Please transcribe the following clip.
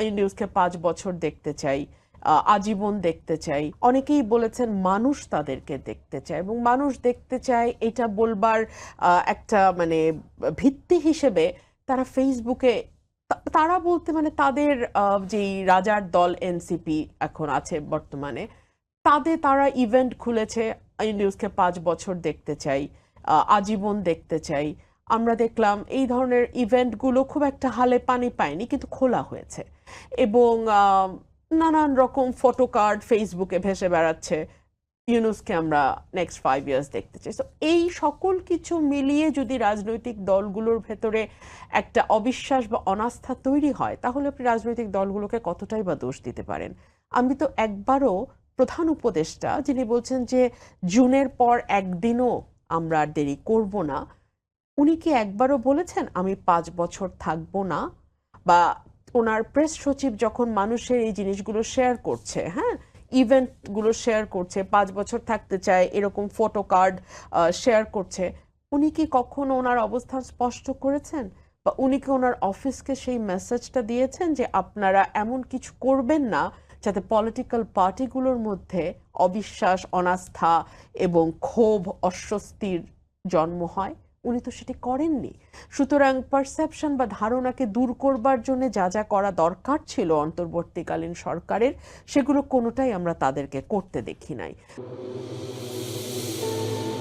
ইউনূসকে ৫ বছর দেখতে চাই, আজীবন দেখতে চাই। অনেকেই বলেছেন মানুষ তাদেরকে দেখতে চায়, এবং মানুষ দেখতে চায় এটা বলবার একটা মানে ভিত্তি হিসেবে তারা ফেসবুকে তারা বলতে মানে তাদের যেই রাজার দল এনসিপি এখন আছে বর্তমানে, তারা ইভেন্ট খুলেছে, ইউনূসকে ৫ বছর দেখতে চাই, আজীবন দেখতে চাই। আমরা দেখলাম এই ধরনের ইভেন্টগুলো খুব একটা হালে পানি পায়নি, কিন্তু খোলা হয়েছে, এবং নানান রকম ফটো কার্ড ফেসবুকে ভেসে বেড়াচ্ছে, ইউনূসকে আমরা নেক্সট 5 ইয়ার্স দেখতে চাই। তো এই সকল কিছু মিলিয়ে যদি রাজনৈতিক দলগুলোর ভেতরে একটা অবিশ্বাস বা অনাস্থা তৈরি হয়, তাহলে আপনি রাজনৈতিক দলগুলোকে কতটাই বা দোষ দিতে পারেন? আমি তো একবারও প্রধান উপদেষ্টা যিনি বলছেন যে জুনের পর একদিনও আমরা আর দেরি করব না, উনি কি একবারও বলেছেন আমি ৫ বছর থাকবো না? বা ওনার প্রেস সচিব যখন মানুষের এই জিনিসগুলো শেয়ার করছে, হ্যাঁ, ইভেন্টগুলো শেয়ার করছে, ৫ বছর থাকতে চায় এরকম ফটো কার্ড শেয়ার করছে, উনি কি কখনো ওনার অবস্থান স্পষ্ট করেছেন? বা উনি কি ওনার অফিসকে সেই মেসেজটা দিয়েছেন যে আপনারা এমন কিছু করবেন না যাতে পলিটিক্যাল পার্টিগুলোর মধ্যে অবিশ্বাস, অনাস্থা এবং ক্ষোভ, অস্বস্তির জন্ম হয়? উনি তো সেটি করেননি। সুতরাং পারসেপশন বা ধারণাকে দূর করবার জন্য যা যা করা দরকার ছিল অন্তর্বর্তীকালীন সরকারের, সেগুলো কোনোটাই আমরা তাদেরকে করতে দেখি নাই।